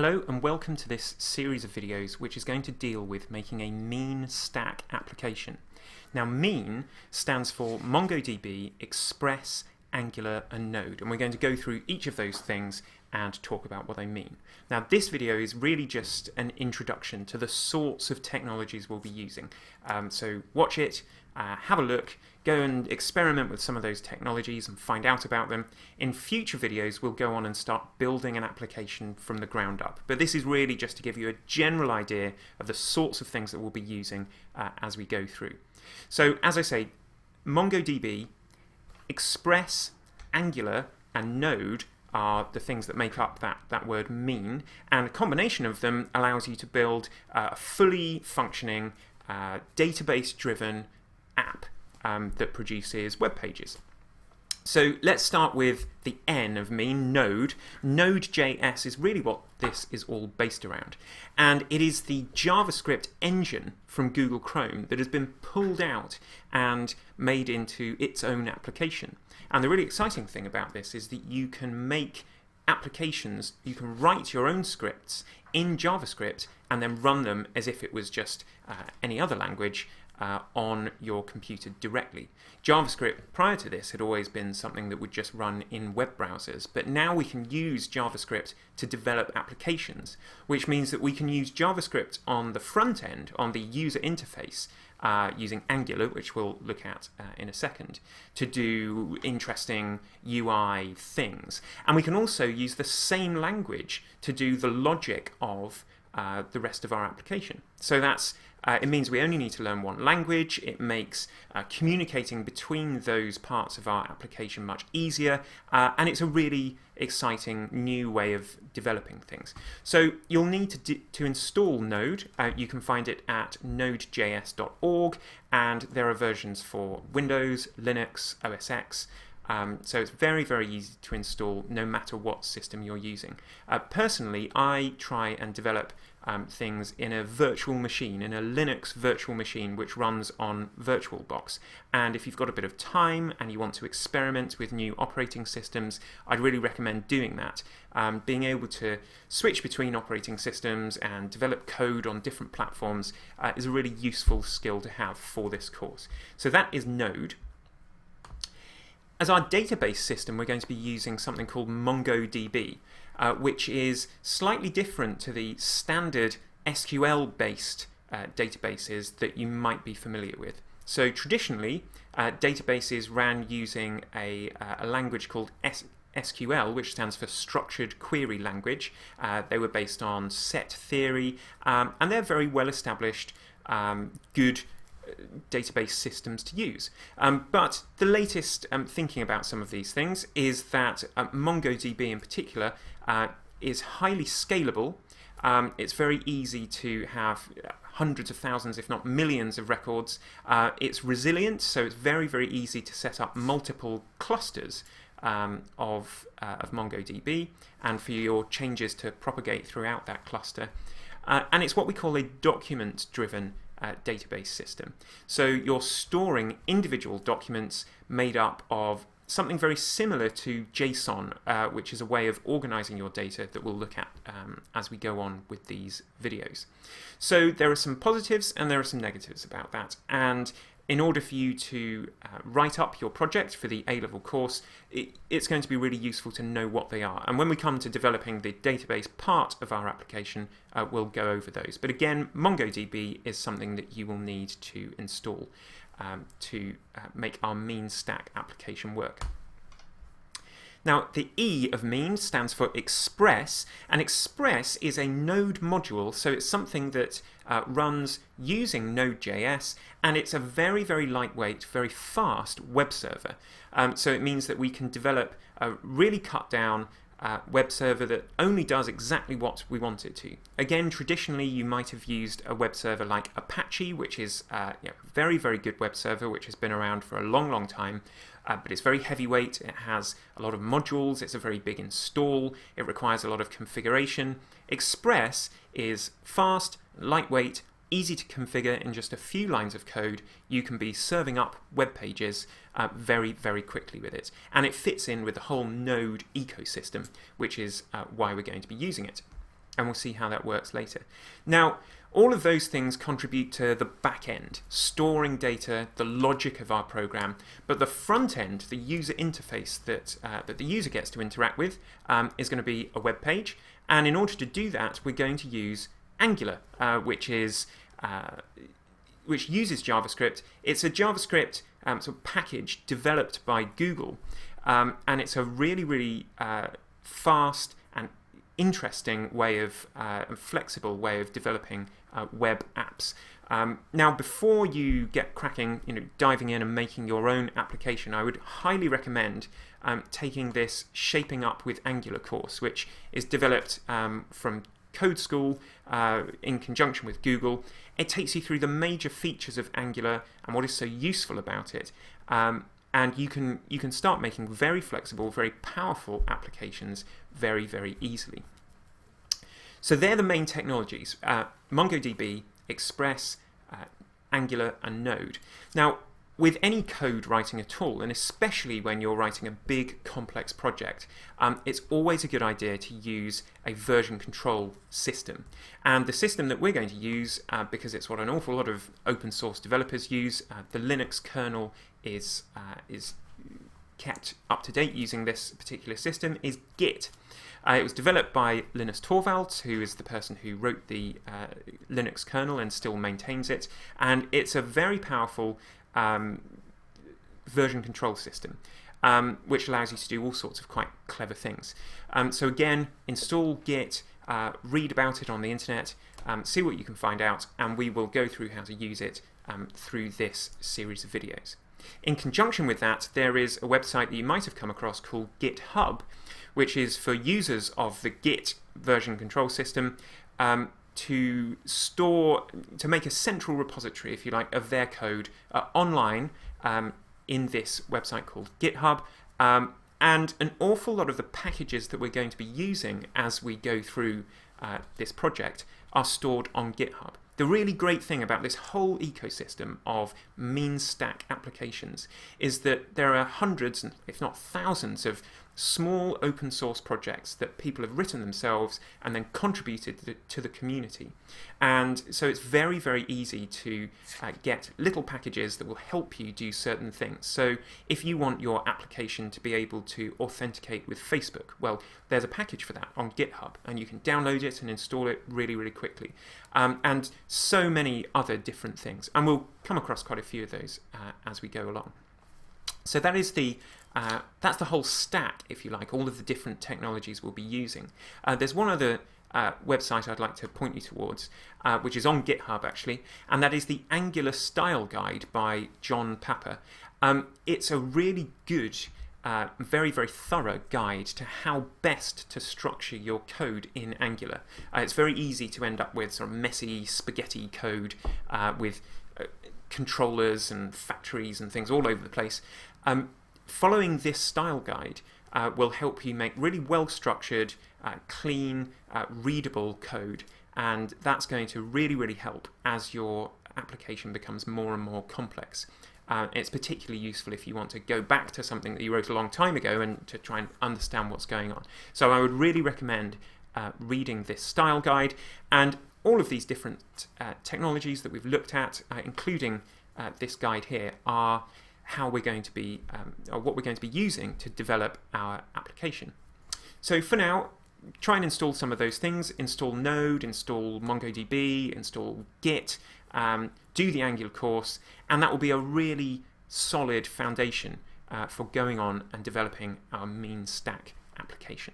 Hello and welcome to this series of videos which is going to deal with making a mean stack application. Now mean stands for MongoDB, Express, Angular and Node, and we're going to go through each of those things and talk about what they mean. Now this video is really just an introduction to the sorts of technologies we'll be using. So watch it, have a look, go and experiment with some of those technologies and find out about them. In future videos we'll go on and start building an application from the ground up. But this is really just to give you a general idea of the sorts of things that we'll be using as we go through. So as I say, MongoDB, Express, Angular and Node are the things that make up that word mean, and a combination of them allows you to build a fully functioning database-driven app that produces web pages. So let's start with the N of mean, Node. Node.js is really what this is all based around. And it is the JavaScript engine from Google Chrome that has been pulled out and made into its own application. And the really exciting thing about this is that you can make applications, you can write your own scripts in JavaScript and then run them as if it was just any other language on your computer directly. JavaScript prior to this had always been something that would just run in web browsers, but now we can use JavaScript to develop applications, which means that we can use JavaScript on the front end, on the user interface, using Angular, which we'll look at in a second, to do interesting UI things. And we can also use the same language to do the logic of the rest of our application. So that's it means we only need to learn one language. It makes communicating between those parts of our application much easier, and it's a really exciting new way of developing things. So you'll need to install Node. You can find it at nodejs.org, and there are versions for Windows, Linux, OS X. So it's very, very easy to install no matter what system you're using. Personally, I try and develop things in a virtual machine, in a Linux virtual machine which runs on VirtualBox. And if you've got a bit of time and you want to experiment with new operating systems, I'd really recommend doing that. Being able to switch between operating systems and develop code on different platforms is a really useful skill to have for this course. So that is Node. As our database system, we're going to be using something called MongoDB, which is slightly different to the standard SQL-based databases that you might be familiar with. So traditionally, databases ran using a language called SQL, which stands for Structured Query Language. They were based on set theory, and they're very well-established, good database systems to use. But the latest thinking about some of these things is that MongoDB in particular is highly scalable. It's very easy to have hundreds of thousands, if not millions of records. It's resilient, so it's very, very easy to set up multiple clusters of MongoDB and for your changes to propagate throughout that cluster. And it's what we call a document-driven database system. So you're storing individual documents made up of something very similar to JSON, which is a way of organizing your data that we'll look at as we go on with these videos. So there are some positives and there are some negatives about that. And in order for you to write up your project for the A-level course, it's going to be really useful to know what they are. And when we come to developing the database part of our application, we'll go over those. But again, MongoDB is something that you will need to install to make our mean stack application work. Now, the E of mean stands for Express, and Express is a Node module, so it's something that runs using Node.js, and it's a very, very lightweight, very fast web server. So it means that we can develop a really cut down web server that only does exactly what we want it to. Again, traditionally you might have used a web server like Apache, which is a very, very good web server which has been around for a long, long time. But it's very heavyweight, it has a lot of modules, it's a very big install, it requires a lot of configuration. Express is fast, lightweight, easy to configure in just a few lines of code. You can be serving up web pages very, very quickly with it. And it fits in with the whole Node ecosystem, which is why we're going to be using it. and we'll see how that works later. Now, all of those things contribute to the back end, storing data, the logic of our program, but the front end, the user interface that the user gets to interact with, is going to be a web page. And in order to do that, we're going to use Angular, which uses JavaScript. It's a JavaScript sort of package developed by Google, and it's a really, really fast and interesting way of flexible way of developing web apps. Now, before you get cracking, diving in and making your own application, I would highly recommend taking this Shaping Up with Angular course, which is developed from Code School in conjunction with Google. It takes you through the major features of Angular and what is so useful about it. And you can start making very flexible, very powerful applications very, very easily. So they're the main technologies: MongoDB, Express, Angular, and Node. Now, with any code writing at all, and especially when you're writing a big, complex project, it's always a good idea to use a version control system. And the system that we're going to use, because it's what an awful lot of open source developers use, the Linux kernel is kept up to date using this particular system, is Git. It was developed by Linus Torvalds, who is the person who wrote the Linux kernel and still maintains it. And it's a very powerful version control system, which allows you to do all sorts of quite clever things. So again, install Git, read about it on the internet, see what you can find out, and we will go through how to use it through this series of videos. In conjunction with that, there is a website that you might have come across called GitHub, which is for users of the Git version control system to make a central repository, if you like, of their code online in this website called GitHub. And an awful lot of the packages that we're going to be using as we go through this project are stored on GitHub. The really great thing about this whole ecosystem of mean stack applications is that there are hundreds, if not thousands, of small open source projects that people have written themselves and then contributed to the community. And so it's very, very easy to get little packages that will help you do certain things. So if you want your application to be able to authenticate with Facebook, well, there's a package for that on GitHub, and you can download it and install it really, really quickly. And so many other different things. And we'll come across quite a few of those as we go along. So that is that's the whole stack, if you like, all of the different technologies we'll be using. There's one other website I'd like to point you towards, which is on GitHub actually, and that is the Angular Style Guide by John Papa. It's a really good, very, very thorough guide to how best to structure your code in Angular. It's very easy to end up with sort of messy spaghetti code with controllers and factories and things all over the place. Following this style guide will help you make really well-structured, clean, readable code, and that's going to really, really help as your application becomes more and more complex. It's particularly useful if you want to go back to something that you wrote a long time ago and to try and understand what's going on. So I would really recommend reading this style guide, and all of these different technologies that we've looked at, including this guide here, are how we're going to be, or what we're going to be using to develop our application. So for now, try and install some of those things. Install Node, install MongoDB, install Git, do the Angular course, and that will be a really solid foundation for going on and developing our mean stack application.